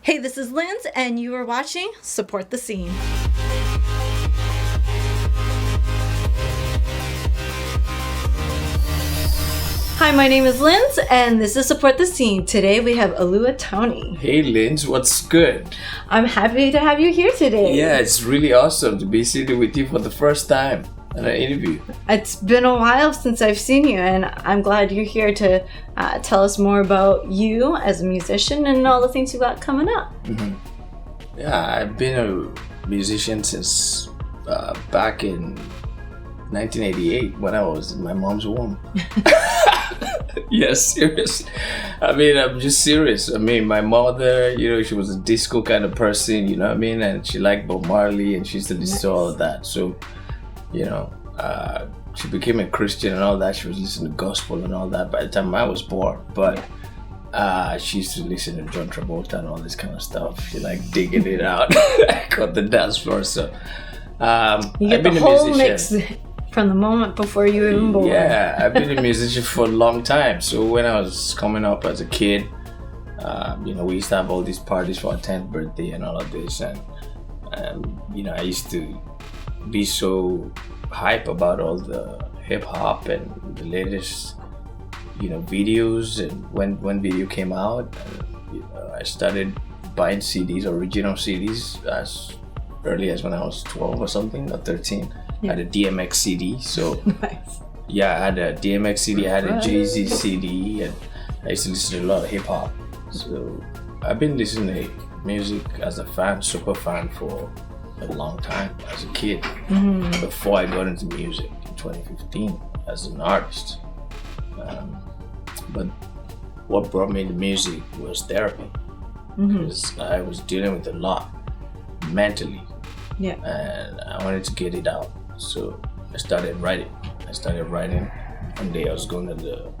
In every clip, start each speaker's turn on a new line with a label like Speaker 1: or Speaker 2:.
Speaker 1: Hey, this is Linz, and you are watching Support the Scene. Hi, my name is Linz, and this is Support the Scene. Today we have Oluwa Toni.
Speaker 2: Hey Linz, what's good?
Speaker 1: I'm happy to have you here today.
Speaker 2: Yeah, it's really awesome to be sitting with you for the first time in an interview.
Speaker 1: It's been a while since I've seen you, and I'm glad you're here to tell us more about you as a musician and all the things you got coming up.
Speaker 2: Mm-hmm. Yeah, I've been a musician since back in 1988 when I was in my mom's womb. Yes, serious. I mean, I'm just serious. I mean, my mother, she was a disco kind of person, you know what I mean? And she liked Bob Marley and she used to listen to all of that. So, she became a Christian and all that. She was listening to gospel and all that by the time I was born. But she used to listen to John Travolta and all this kind of stuff. She liked digging it out on the dance floor. So,
Speaker 1: you get the whole mix from the moment before you were even born.
Speaker 2: Yeah, I've been a musician for a long time. So when I was coming up as a kid, we used to have all these parties for our 10th birthday and all of this. And, I used to be so hype about all the hip hop and the latest, videos. And when video came out, I started buying CDs, original CDs, as early as when I was 12 or something, or 13. I had a DMX CD, so
Speaker 1: nice.
Speaker 2: Yeah, I had a DMX CD, I had a Jay-Z CD, and I used to listen to a lot of hip hop. So I've been listening to music as a fan, super fan, for a long time as a kid.
Speaker 1: Mm-hmm.
Speaker 2: Before I got into music in 2015 as an artist. But what brought me into music was therapy, because I was dealing with a lot mentally.
Speaker 1: Yeah.
Speaker 2: And I wanted to get it out. So I started writing. One day I was going to the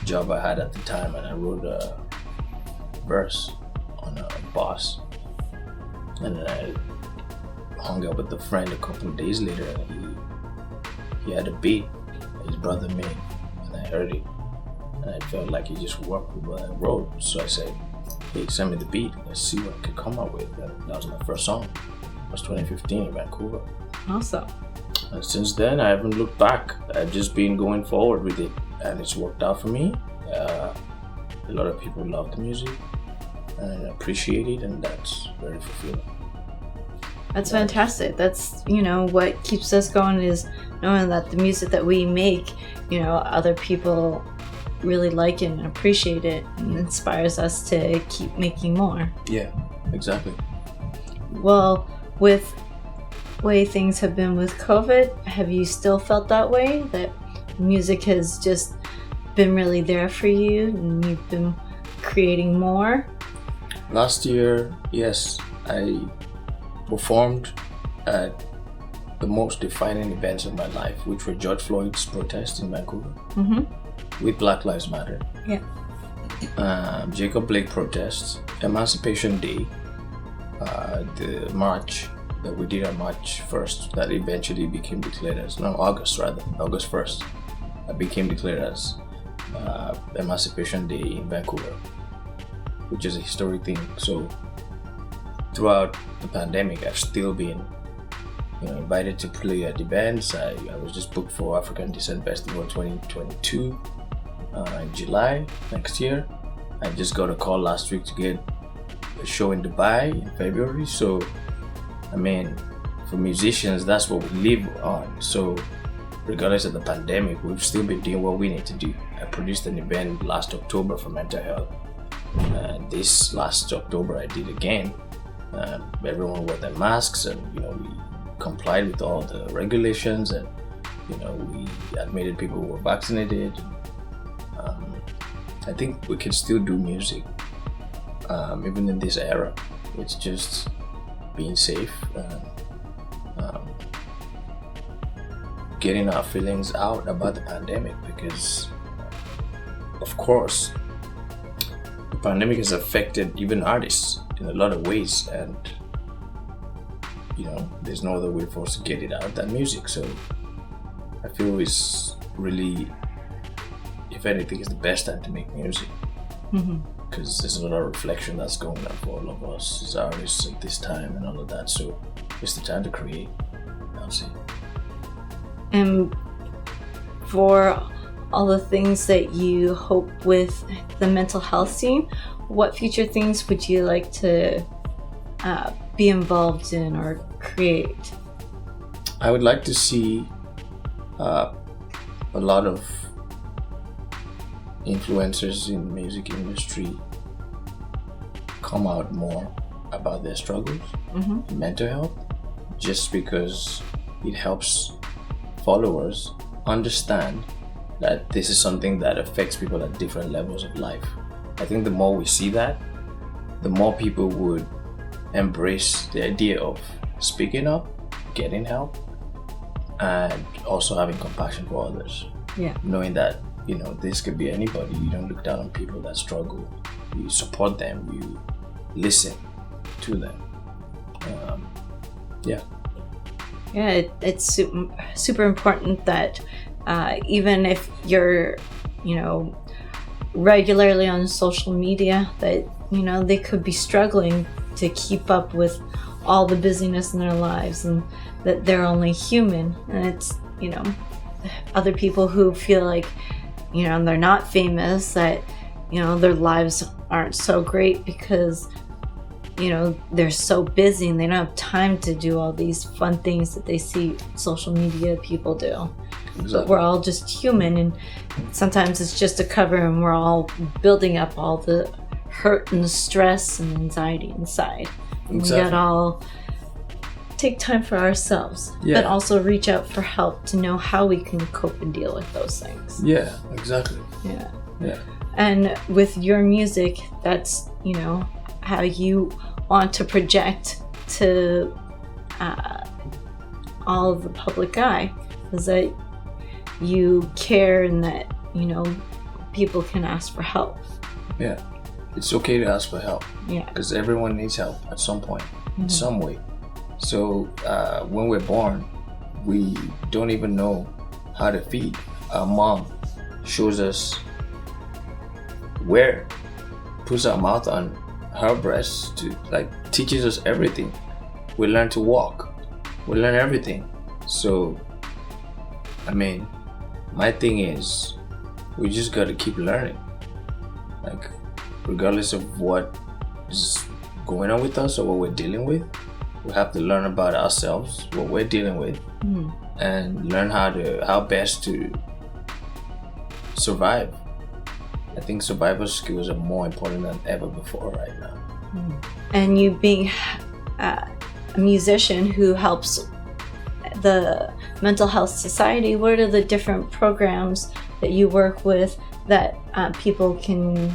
Speaker 2: job I had at the time and I wrote a verse on a bus. And then I hung out with a friend a couple of days later and he had a beat his brother made and I heard it. And I felt like he just worked with what I wrote. So I said, hey, send me the beat. Let's see what I could come up with. And that was my first song. It was 2015 in Vancouver.
Speaker 1: Awesome.
Speaker 2: And since then, I haven't looked back. I've just been going forward with it, and it's worked out for me. A lot of people love the music and appreciate it, and that's very fulfilling.
Speaker 1: That's fantastic. That's, what keeps us going is knowing that the music that we make, other people really like it and appreciate it and inspires us to keep making more.
Speaker 2: Yeah, exactly.
Speaker 1: Well, with way things have been with COVID, have you still felt that way? That music has just been really there for you and you've been creating more?
Speaker 2: Last year, yes, I performed at the most defining events of my life, which were George Floyd's protests in Vancouver with Black Lives Matter.
Speaker 1: Yeah.
Speaker 2: Jacob Blake protests, Emancipation Day, the march that we did on March 1st that eventually became declared as, August 1st, that became declared as Emancipation Day in Vancouver, which is a historic thing. So throughout the pandemic, I've still been invited to play at events. I was just booked for African Descent Festival 2022 in July next year. I just got a call last week to get a show in Dubai in February. So for musicians, that's what we live on. So regardless of the pandemic, we've still been doing what we need to do. I produced an event last October for mental health, and this last October I did again. Everyone wore their masks, and we complied with all the regulations, and we admitted people who were vaccinated. I think we can still do music even in this era. It's just being safe and getting our feelings out about the pandemic, because of course the pandemic has affected even artists in a lot of ways, and there's no other way for us to get it out than music. So I feel it's really, if anything, it's the best time to make music. because there's a lot of reflection that's going on for all of us as artists at this time and all of that. So it's the time to create, I'll say.
Speaker 1: And for all the things that you hope with the mental health scene, what future things would you like to be involved in or create?
Speaker 2: I would like to see a lot of influencers in the music industry come out more about their struggles in mental health, just because it helps followers understand that this is something that affects people at different levels of life. I think the more we see that, the more people would embrace the idea of speaking up, getting help, and also having compassion for others.
Speaker 1: Yeah.
Speaker 2: Knowing that, you know, this could be anybody. You don't look down on people that struggle. You support them. You listen to them.
Speaker 1: Yeah, it's super important that even if you're, you know, regularly on social media, that, you know, they could be struggling to keep up with all the busyness in their lives, and that they're only human. And it's, you know, other people who feel like, you know, they're not famous, that, you know, their lives aren't so great because, you know, they're so busy and they don't have time to do all these fun things that they see social media people do.
Speaker 2: Exactly.
Speaker 1: But we're all just human, and sometimes it's just a cover, and we're all building up all the hurt and stress and anxiety inside. And
Speaker 2: Exactly.
Speaker 1: we gotta all take time for ourselves, but also reach out for help to know how we can cope and deal with those things.
Speaker 2: Yeah, exactly.
Speaker 1: Yeah. And with your music, that's, you know, how you want to project to all of the public eye, is that you care and that, you know, people can ask for help.
Speaker 2: Yeah. It's okay to ask for help.
Speaker 1: Yeah.
Speaker 2: Because everyone needs help at some point, in some way. So when we're born, we don't even know how to feed. Our mom shows us where, puts our mouth on her breast, to like teaches us everything. We learn to walk. We learn everything. So, I mean, my thing is, we just gotta keep learning. Like, regardless of what is going on with us or what we're dealing with, we have to learn about ourselves, what we're dealing with, and learn how best to survive. I think survival skills are more important than ever before right now.
Speaker 1: And you being a musician who helps the Mental Health Society, what are the different programs that you work with that people can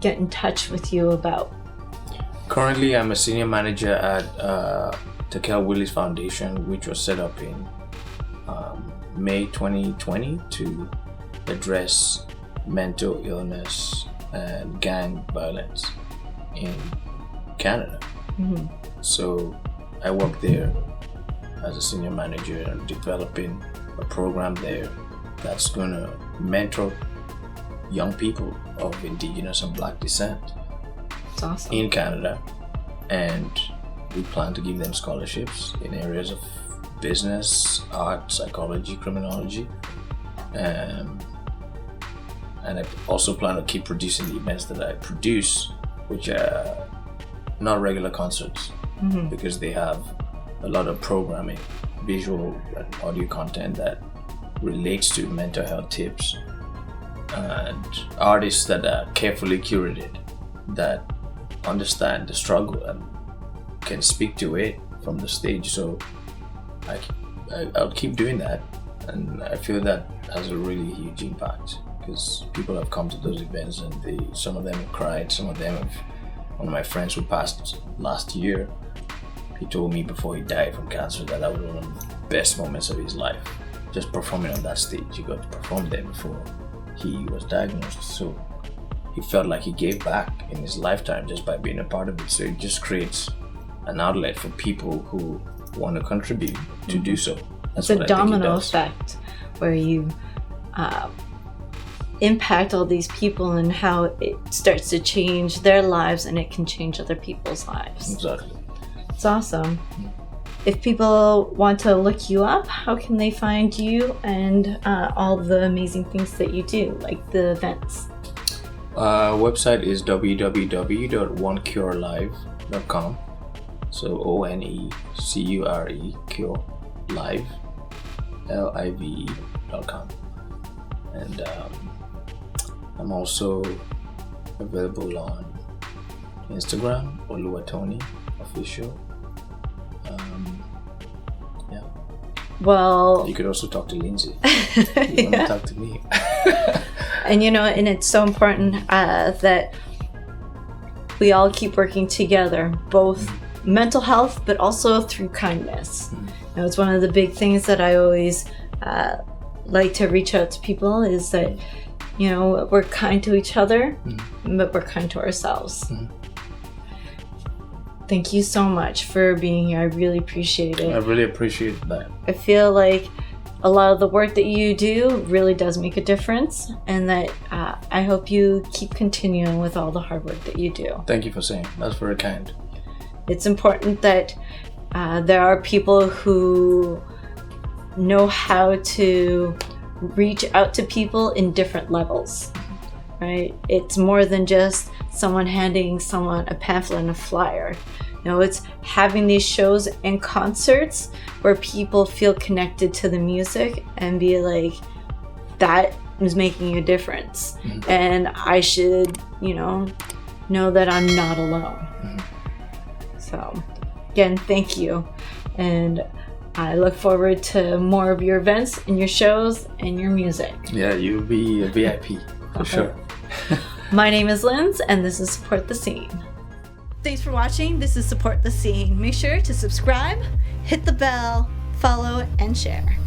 Speaker 1: get in touch with you about?
Speaker 2: Currently, I'm a senior manager at Takel Willis Foundation, which was set up in May 2020 to address mental illness and gang violence in Canada. So I work there as a senior manager and developing a program there that's going to mentor young people of Indigenous and Black descent.
Speaker 1: That's awesome.
Speaker 2: In Canada, and we plan to give them scholarships in areas of business, art, psychology, criminology, and I also plan to keep producing the events that I produce, which are not regular concerts, because they have a lot of programming, visual and audio content that relates to mental health tips, and artists that are carefully curated, that understand the struggle and can speak to it from the stage. So I'll keep doing that, and I feel that has a really huge impact, because people have come to those events and some of them have cried, some of them have. One of my friends who passed last year, he told me before he died from cancer that was one of the best moments of his life, just performing on that stage. He got to perform there before he was diagnosed, so he felt like he gave back in his lifetime just by being a part of it. So it just creates an outlet for people who want to contribute to do so.
Speaker 1: It's a domino effect where you impact all these people and how it starts to change their lives and it can change other people's lives.
Speaker 2: Exactly.
Speaker 1: It's awesome. If people want to look you up, how can they find you and all the amazing things that you do, like the events?
Speaker 2: Website is www.onecurelive.com. So ONECURE Cure Live LIVE.com. And I'm also available on Instagram, Oluwa Toni Official. Yeah.
Speaker 1: Well,
Speaker 2: you could also talk to Lindsay. You want to talk to me.
Speaker 1: And and it's so important that we all keep working together, both mental health, but also through kindness. It's one of the big things that I always like to reach out to people is that, we're kind to each other, but we're kind to ourselves. Thank you so much for being here. I really appreciate it.
Speaker 2: I really appreciate that.
Speaker 1: I feel like a lot of the work that you do really does make a difference, and that I hope you keep continuing with all the hard work that you do.
Speaker 2: Thank you for saying. That's very kind.
Speaker 1: It's important that there are people who know how to reach out to people in different levels, right? It's more than just someone handing someone a pamphlet and a flyer. It's having these shows and concerts where people feel connected to the music and be like, that is making a difference. And I should, know that I'm not alone. So, again, thank you. And I look forward to more of your events and your shows and your music.
Speaker 2: Yeah, you'll be a VIP for sure.
Speaker 1: My name is Linz, and this is Support the Scene. Thanks for watching. This is Support the Scene. Make sure to subscribe, hit the bell, follow, and share.